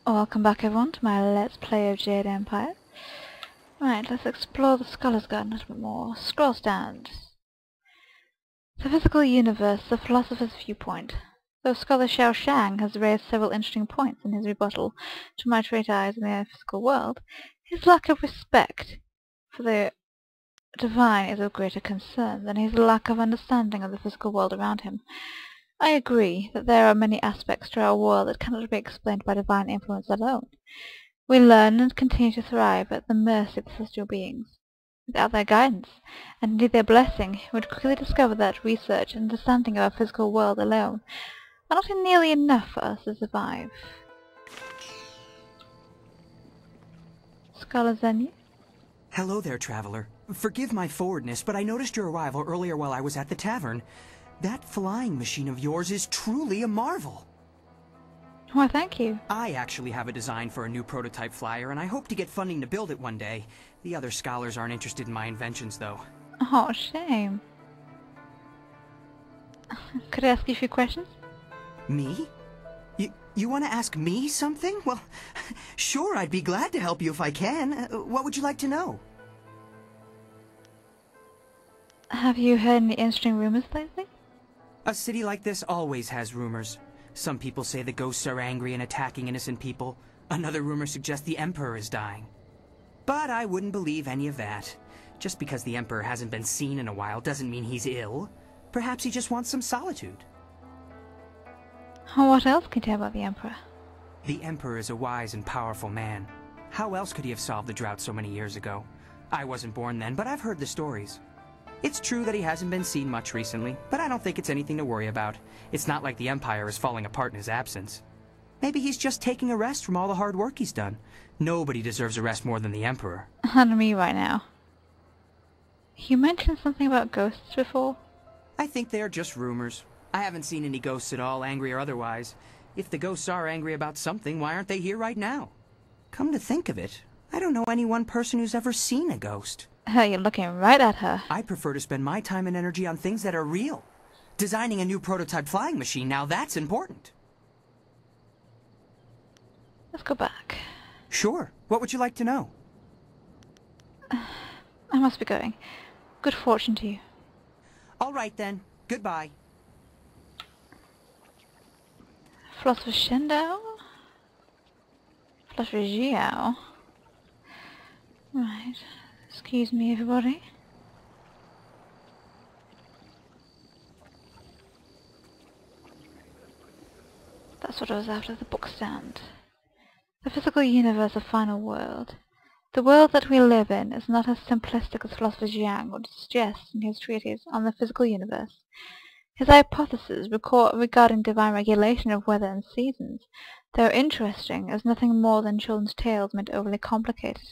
Welcome back everyone to my Let's Play of Jade Empire. Right, let's explore the Scholar's Garden a little bit more. Scroll stand. The physical universe, the philosopher's viewpoint. Though Scholar Xiao Shang has raised several interesting points in his rebuttal to my treatise in the physical world, his lack of respect for the divine is of greater concern than his lack of understanding of the physical world around him. I agree that there are many aspects to our world that cannot be explained by divine influence alone. We learn and continue to thrive at the mercy of the celestial beings. Without their guidance, and indeed their blessing, we would quickly discover that research and understanding of our physical world alone are not nearly enough for us to survive. Scholar Zenyu? Hello there, traveler. Forgive my forwardness, but I noticed your arrival earlier while I was at the tavern. That flying machine of yours is truly a marvel. Why, thank you. I actually have a design for a new prototype flyer, and I hope to get funding to build it one day. The other scholars aren't interested in my inventions, though. Oh, shame. Could I ask you a few questions? Me? You want to ask me something? Well, sure, I'd be glad to help you if I can. What would you like to know? Have you heard any interesting rumors lately? A city like this always has rumors. Some people say the ghosts are angry and attacking innocent people. Another rumor suggests the Emperor is dying. But I wouldn't believe any of that. Just because the Emperor hasn't been seen in a while doesn't mean he's ill. Perhaps he just wants some solitude. What else can you tell about the Emperor? The Emperor is a wise and powerful man. How else could he have solved the drought so many years ago? I wasn't born then, but I've heard the stories. It's true that he hasn't been seen much recently, but I don't think it's anything to worry about. It's not like the Empire is falling apart in his absence. Maybe he's just taking a rest from all the hard work he's done. Nobody deserves a rest more than the Emperor. And me right now. You mentioned something about ghosts before? I think they are just rumors. I haven't seen any ghosts at all, angry or otherwise. If the ghosts are angry about something, why aren't they here right now? Come to think of it, I don't know any one person who's ever seen a ghost. You're looking right at her. I prefer to spend my time and energy on things that are real. Designing a new prototype flying machine, now that's important. Let's go back. Sure. What would you like to know? I must be going. Good fortune to you. All right then. Goodbye. Philosopher Shindao? Philosopher Jiao? Right. Excuse me, everybody. That's what I was after, the book stand. The physical universe, a final world. The world that we live in is not as simplistic as philosopher Jiang would suggest in his treatise on the physical universe. His hypotheses regarding divine regulation of weather and seasons, though interesting, as nothing more than children's tales meant overly complicated.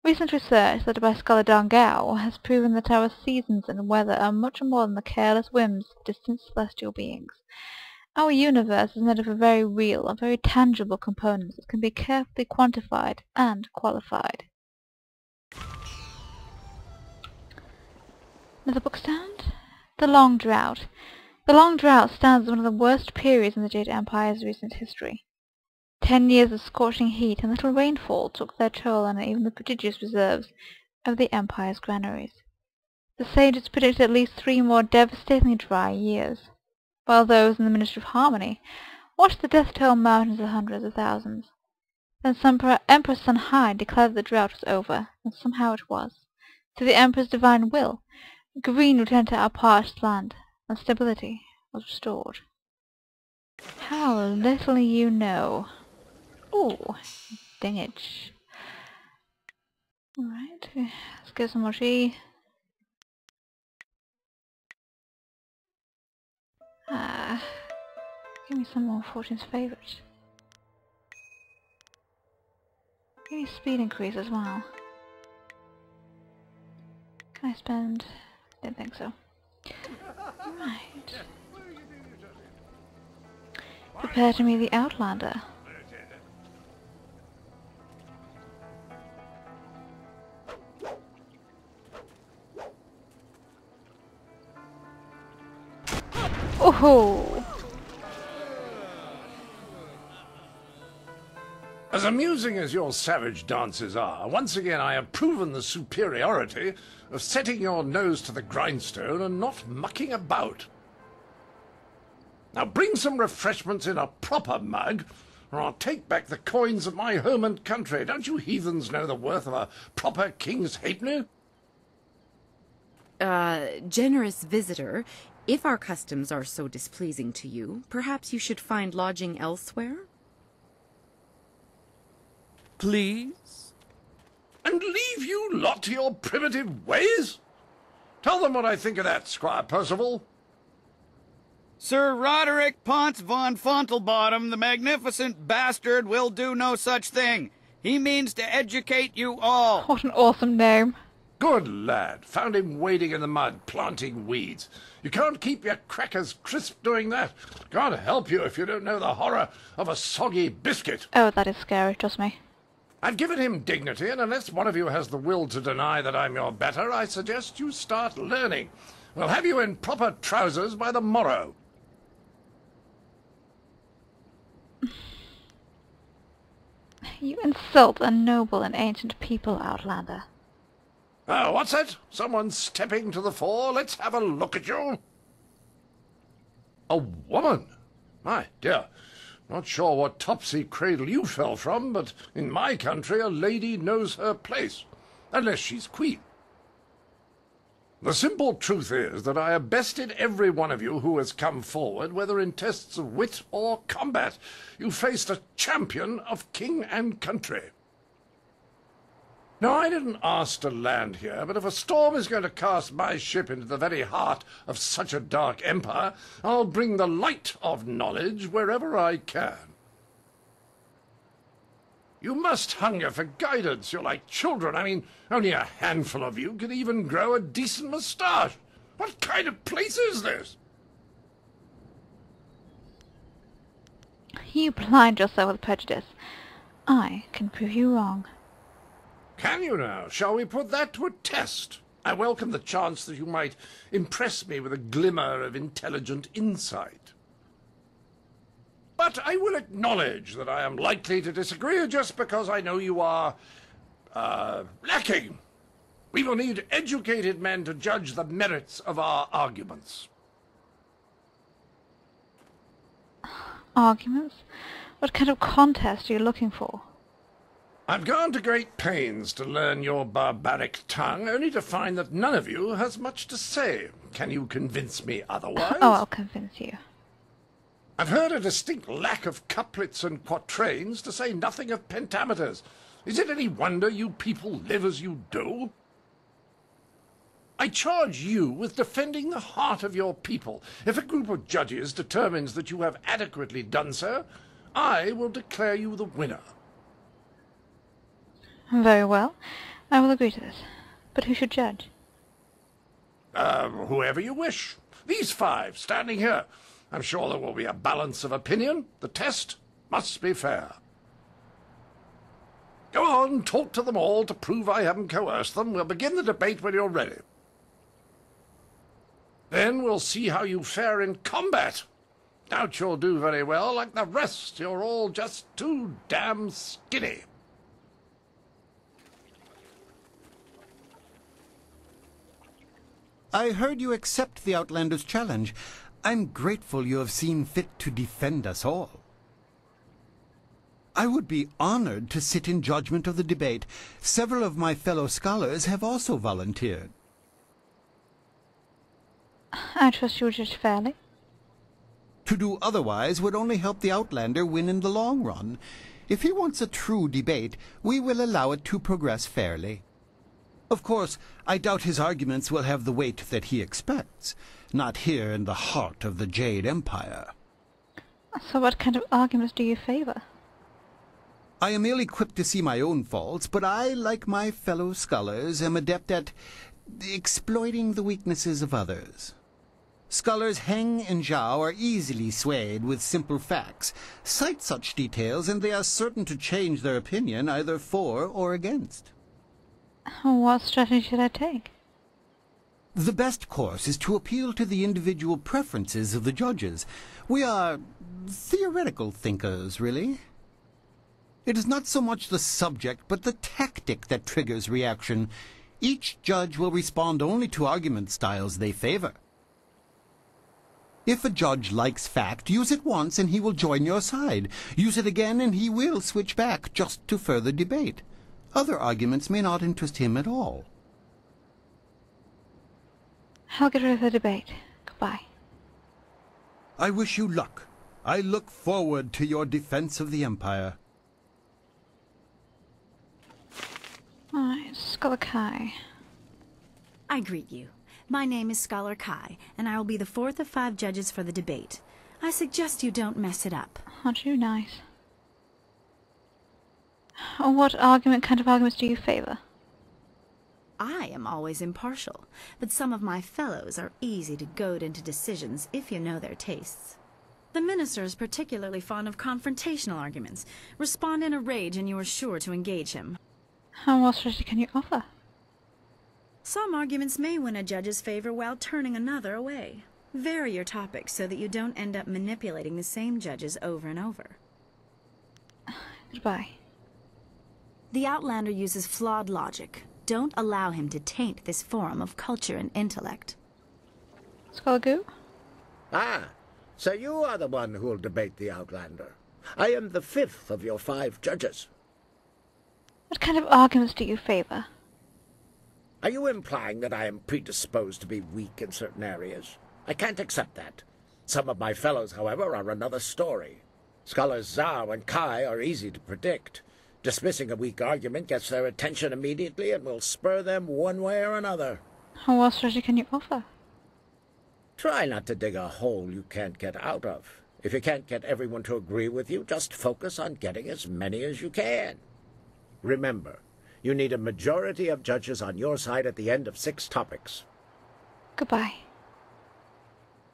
Recent research led by scholar Dong Gao has proven that our seasons and weather are much more than the careless whims of distant celestial beings. Our universe is made of very real and very tangible components that can be carefully quantified and qualified. Another book stand? The Long Drought. The Long Drought stands as one of the worst periods in the Jade Empire's recent history. 10 years of scorching heat and little rainfall took their toll on even the prodigious reserves of the Empire's granaries. The sages predicted at least 3 more devastatingly dry years, while those in the Ministry of Harmony watched the death toll mount into the hundreds of thousands. Then Emperor Sun Hai declared the drought was over, and somehow it was. Through the Emperor's divine will, green returned to our parched land, and stability was restored. How little you know. Ooh, dingage. Alright, let's get some more tea. Give me some more Fortune's Favourite. Give me speed increase as well. Can I spend... Didn't think so. Right. Prepare to meet the Outlander. Oh! As amusing as your savage dances are, once again I have proven the superiority of setting your nose to the grindstone and not mucking about. Now bring some refreshments in a proper mug, or I'll take back the coins of my home and country. Don't you heathens know the worth of a proper king's halfpenny? Generous visitor, if our customs are so displeasing to you, perhaps you should find lodging elsewhere? Please? And leave you lot to your primitive ways? Tell them what I think of that, Squire Percival. Sir Roderick Ponce von Fontlebottom, the magnificent bastard, will do no such thing. He means to educate you all. What an awesome name. Good lad. Found him wading in the mud, planting weeds. You can't keep your crackers crisp doing that. Can't help you if you don't know the horror of a soggy biscuit. Oh, that is scary, trust me. I've given him dignity, and unless one of you has the will to deny that I'm your better, I suggest you start learning. We'll have you in proper trousers by the morrow. You insult a noble and ancient people, Outlander. Oh, what's that? Someone stepping to the fore? Let's have a look at you. A woman? My dear, not sure what topsy cradle you fell from, but in my country a lady knows her place, unless she's queen. The simple truth is that I have bested every one of you who has come forward, whether in tests of wit or combat. You faced a champion of king and country. Now, I didn't ask to land here, but if a storm is going to cast my ship into the very heart of such a dark empire, I'll bring the light of knowledge wherever I can. You must hunger for guidance. You're like children. I mean, only a handful of you can even grow a decent moustache. What kind of place is this? You blind yourself with prejudice. I can prove you wrong. Can you now? Shall we put that to a test? I welcome the chance that you might impress me with a glimmer of intelligent insight. But I will acknowledge that I am likely to disagree just because I know you are, lacking. We will need educated men to judge the merits of our arguments. Arguments? What kind of contest are you looking for? I've gone to great pains to learn your barbaric tongue, only to find that none of you has much to say. Can you convince me otherwise? Oh, I'll convince you. I've heard a distinct lack of couplets and quatrains, to say nothing of pentameters. Is it any wonder you people live as you do? I charge you with defending the heart of your people. If a group of judges determines that you have adequately done so, I will declare you the winner. Very well. I will agree to this. But who should judge? Whoever you wish. These five, standing here. I'm sure there will be a balance of opinion. The test must be fair. Go on, talk to them all to prove I haven't coerced them. We'll begin the debate when you're ready. Then we'll see how you fare in combat. Doubt you'll do very well. Like the rest, you're all just too damn skinny. I heard you accept the Outlander's challenge. I'm grateful you have seen fit to defend us all. I would be honored to sit in judgment of the debate. Several of my fellow scholars have also volunteered. I trust you will judge fairly. To do otherwise would only help the Outlander win in the long run. If he wants a true debate, we will allow it to progress fairly. Of course, I doubt his arguments will have the weight that he expects. Not here in the heart of the Jade Empire. So what kind of arguments do you favor? I am ill-equipped to see my own faults, but I, like my fellow scholars, am adept at exploiting the weaknesses of others. Scholars Heng and Zhao are easily swayed with simple facts. Cite such details and they are certain to change their opinion either for or against. What strategy should I take? The best course is to appeal to the individual preferences of the judges. We are theoretical thinkers, really. It is not so much the subject, but the tactic that triggers reaction. Each judge will respond only to argument styles they favor. If a judge likes fact, use it once and he will join your side. Use it again and he will switch back just to further debate. Other arguments may not interest him at all. I'll get rid of the debate. Goodbye. I wish you luck. I look forward to your defense of the Empire. Alright, Scholar Kai. I greet you. My name is Scholar Kai, and I will be the fourth of 5 judges for the debate. I suggest you don't mess it up. Aren't you nice? What kind of arguments do you favor? I am always impartial, but some of my fellows are easy to goad into decisions if you know their tastes. The minister is particularly fond of confrontational arguments. Respond in a rage and you are sure to engage him. What strategy can you offer? Some arguments may win a judge's favor while turning another away. Vary your topics so that you don't end up manipulating the same judges over and over. Goodbye. The Outlander uses flawed logic. Don't allow him to taint this forum of culture and intellect. Scholar Goo? Ah, so you are the one who'll debate the Outlander. I am the 5th of your 5 judges. What kind of arguments do you favor? Are you implying that I am predisposed to be weak in certain areas? I can't accept that. Some of my fellows, however, are another story. Scholars Zhao and Kai are easy to predict. Dismissing a weak argument gets their attention immediately and will spur them one way or another. What strategy can you offer? Try not to dig a hole you can't get out of. If you can't get everyone to agree with you, just focus on getting as many as you can. Remember, you need a majority of judges on your side at the end of 6 topics. Goodbye.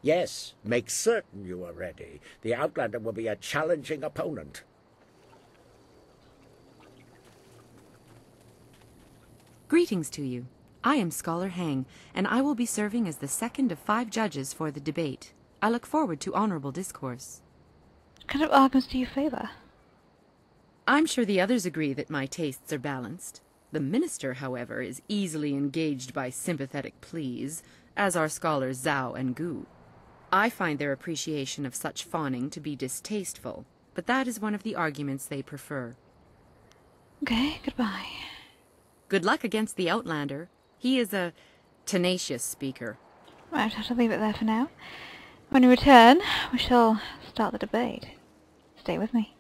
Yes, make certain you are ready. The Outlander will be a challenging opponent. Greetings to you. I am Scholar Hang, and I will be serving as the 2nd of 5 judges for the debate. I look forward to honorable discourse. What kind of arguments do you favor? I'm sure the others agree that my tastes are balanced. The minister, however, is easily engaged by sympathetic pleas, as are scholars Zhao and Gu. I find their appreciation of such fawning to be distasteful, but that is one of the arguments they prefer. Okay, goodbye. Good luck against the Outlander. He is a tenacious speaker. Right, I shall leave it there for now. When we return, we shall start the debate. Stay with me.